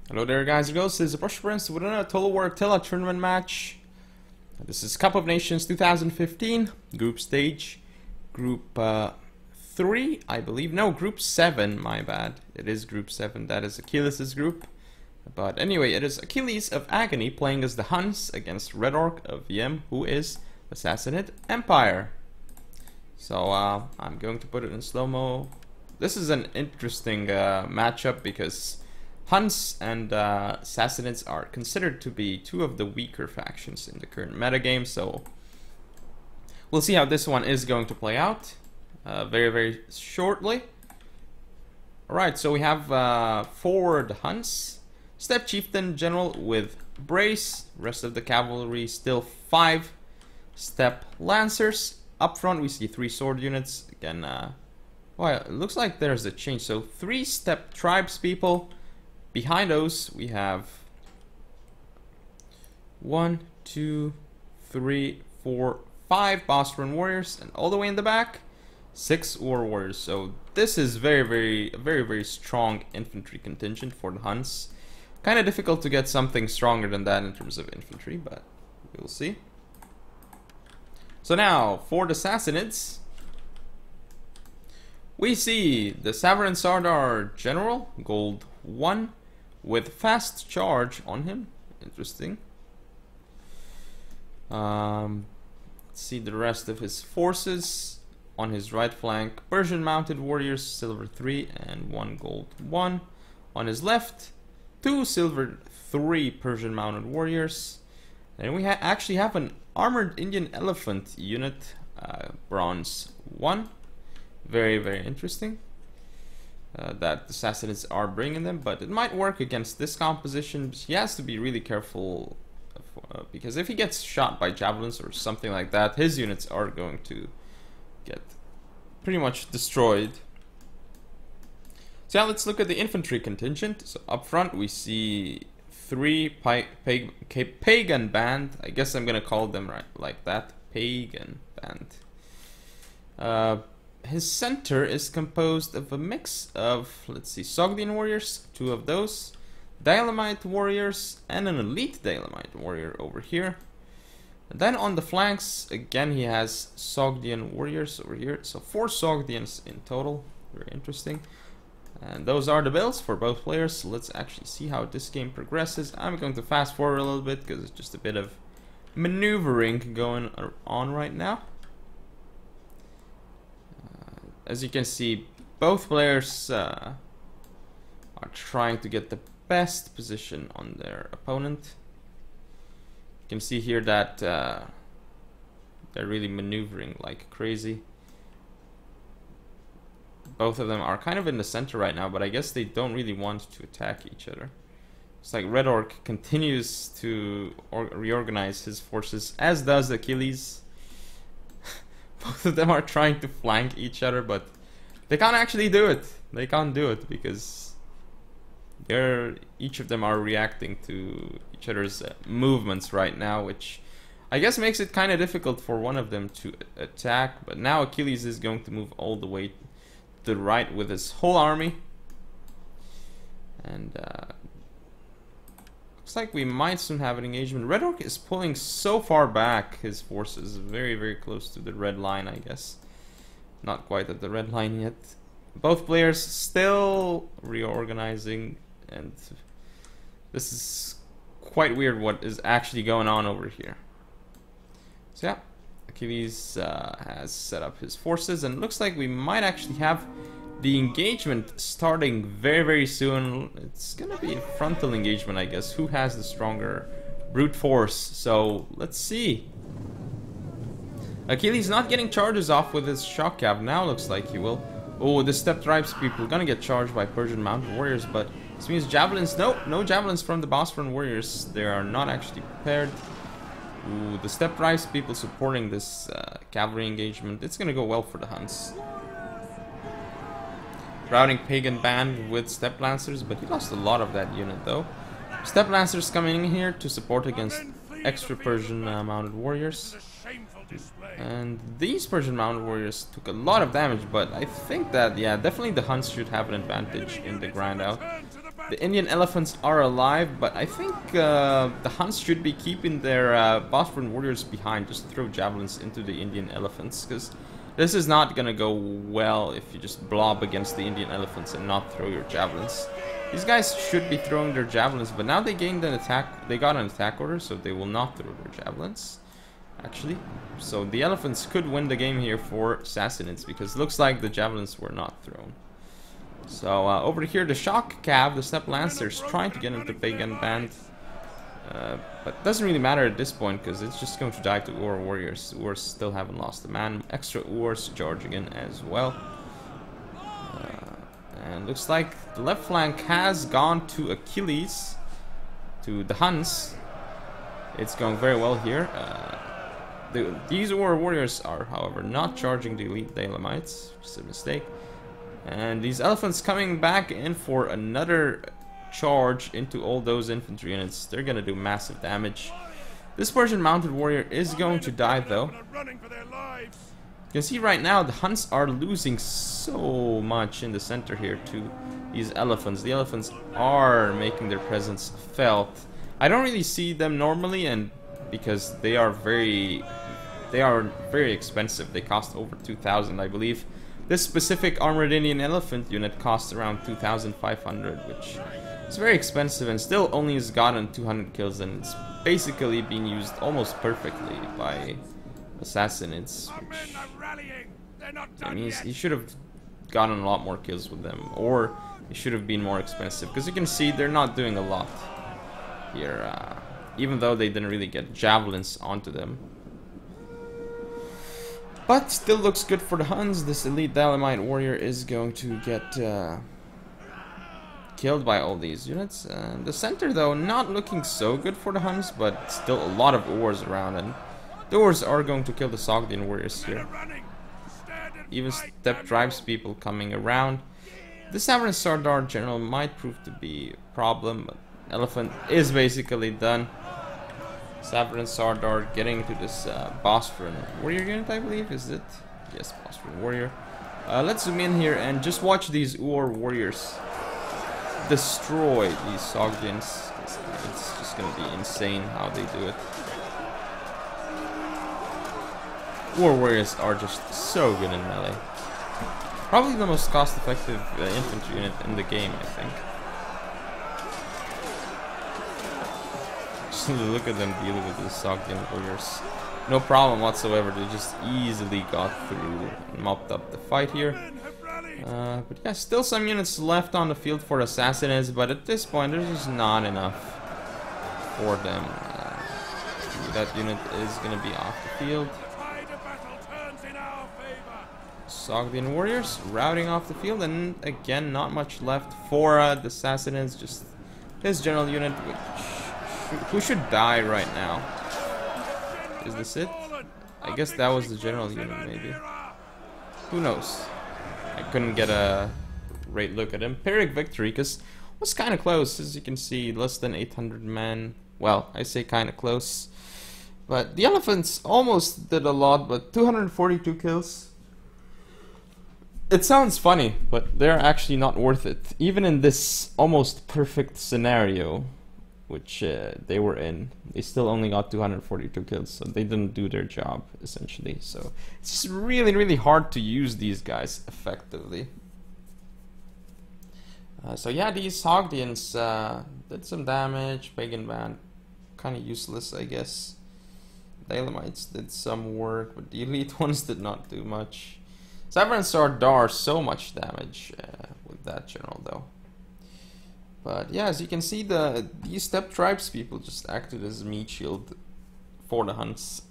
Hello there guys and girls, this is the Brush Prince with another Total War Attila tournament match. This is Cup of Nations 2015, group stage, group 3 I believe, no, group 7, my bad, it is group 7, that is Achilles' group. But anyway, it is Achilles of Agony playing as the Huns against Red Orc of VM, who is Assassinate Empire. So I'm going to put it in slow-mo. This is an interesting matchup because Huns and Assassinates are considered to be two of the weaker factions in the current metagame, so we'll see how this one is going to play out very shortly. Alright, so we have forward Huns, Step Chieftain General with Brace, rest of the cavalry still 5 Step Lancers. Up front we see 3 sword units, again, well, it looks like there's a change, so 3 Step Tribespeople. Behind those, we have 1, 2, 3, 4, 5 Bosphorus warriors, and all the way in the back, 6 War warriors. So this is very strong infantry contingent for the Huns. Kind of difficult to get something stronger than that in terms of infantry, but we'll see. So now, for the Assassinates, we see the Savarin Sardar General, gold 1. With fast charge on him. Interesting. Let's see the rest of his forces. On his right flank, Persian mounted warriors, silver 3 and 1 gold 1. On his left, 2 silver 3 Persian mounted warriors. And we actually have an armored Indian elephant unit, bronze 1. Very interesting. That the Assassinates are bringing them, but it might work against this composition. He has to be really careful because if he gets shot by javelins or something like that, his units are going to get pretty much destroyed. So now let's look at the infantry contingent. So up front we see 3 pagan band. I guess I'm gonna call them right like that, pagan band. His center is composed of a mix of, let's see, Sogdian warriors, 2 of those, Dynamite warriors, and an elite Dynamite warrior over here. And then on the flanks, again, he has Sogdian warriors over here, so 4 Sogdians in total. Very interesting. And those are the builds for both players. So let's actually see how this game progresses. I'm going to fast forward a little bit because it's just a bit of maneuvering going on right now. As you can see, both players are trying to get the best position on their opponent. You can see here that they're really maneuvering like crazy. Both of them are kind of in the center right now, but I guess they don't really want to attack each other. It's like Red Orc continues to reorganize his forces, as does Achilles. Both of them are trying to flank each other, but they can't actually do it. They can't do it because each of them are reacting to each other's movements right now, which I guess makes it kind of difficult for one of them to attack. But now Achilles is going to move all the way to the right with his whole army. And looks like we might soon have an engagement. Red Orc is pulling so far back his forces, very close to the red line, I guess. Not quite at the red line yet. Both players still reorganizing, and this is quite weird what is actually going on over here. So yeah, Achilles has set up his forces, and it looks like we might actually have the engagement starting very soon. It's gonna be a frontal engagement, I guess. Who has the stronger brute force? So let's see. Achilles not getting charges off with his shock cav. Now looks like he will. Oh, the Step Tribespeople are gonna get charged by Persian mounted warriors, but this means javelins. No javelins from the Bosphorus warriors. They are not actually prepared. Ooh, the Step Tribespeople supporting this cavalry engagement. It's gonna go well for the Huns. Routing pagan band with Step Lancers, but he lost a lot of that unit though. Step Lancers coming in here to support against extra Persian mounted warriors. And these Persian mounted warriors took a lot of damage, but I think that, yeah, definitely the Huns should have an advantage in the grind out. The Indian elephants are alive, but I think the Huns should be keeping their Bosphorus warriors behind just to throw javelins into the Indian elephants, because this is not gonna go well if you just blob against the Indian elephants and not throw your javelins. These guys should be throwing their javelins, but now they gained an attack. They got an attack order, so they will not throw their javelins, actually. So the elephants could win the game here for Sassanids, because it looks like the javelins were not thrown. So over here, the Shock Cav, the Steppe Lancers, trying to get into the Pagan Band. But doesn't really matter at this point, because it's just going to die to Ur warriors. Urs still haven't lost a man. Extra Urs charging in as well. And looks like the left flank has gone to Achilles, to the Huns. It's going very well here. These Ur warriors are, however, not charging the elite Daylamites, which is a mistake. And these elephants coming back in for another charge into all those infantry units. They're gonna do massive damage. This Persian mounted warrior is going to die though. You can see right now the Huns are losing so much in the center here to these elephants. The elephants are making their presence felt. I don't really see them normally, and because they are very expensive. They cost over 2,000, I believe. This specific armored Indian elephant unit costs around 2,500, which is very expensive and still only has gotten 200 kills, and it's basically being used almost perfectly by Assassinids, which I mean, he should have gotten a lot more kills with them, or it should have been more expensive, because you can see they're not doing a lot here, even though they didn't really get javelins onto them. But still looks good for the Huns. This elite Dalamite warrior is going to get killed by all these units. The center, though, not looking so good for the Huns, but still a lot of Urs around, and the Urs are going to kill the Sogdian warriors here. Even Steppe tribes people coming around. The Savran Sardar general might prove to be a problem, but Elephant is basically done. Savran Sardar getting to this Bosphorus warrior unit, I believe, is it? Yes, Bosphorus warrior. Let's zoom in here and just watch these Ur warriors destroy these Sogdians. It's just gonna be insane how they do it. Ur warriors are just so good in melee. Probably the most cost-effective infantry unit in the game, I think. Look at them dealing with the Sogdian warriors. No problem whatsoever. They just easily got through and mopped up the fight here. But yeah, still some units left on the field for Assassinids, but at this point there's just not enough for them. That unit is going to be off the field. Sogdian warriors routing off the field, and again not much left for the Sassanids. Just his general unit, who should die right now. Is this it? I guess that was the general unit, maybe. Who knows? I couldn't get a great look at him. Pyrrhic victory, because it was kind of close, as you can see. Less than 800 men. Well, I say kind of close. But the elephants almost did a lot, but 242 kills. It sounds funny, but they're actually not worth it. Even in this almost perfect scenario, which they were in, they still only got 242 kills, so they didn't do their job, essentially. So it's just really, really hard to use these guys effectively. So yeah, these Sogdians did some damage. Pagan Band, kind of useless, I guess. Daylamites did some work, but the elite ones did not do much. Savran Sardar, so much damage with that general, though. But yeah, as you can see, these Steppe tribes people just acted as meat shield for the Huns,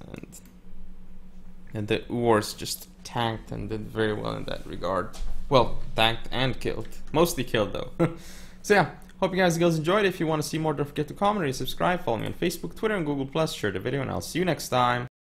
and the Urs just tanked and did very well in that regard. Well, tanked and killed. Mostly killed, though. So yeah, hope you guys enjoyed. If you want to see more, don't forget to comment or subscribe. Follow me on Facebook, Twitter, and Google+. Share the video, and I'll see you next time.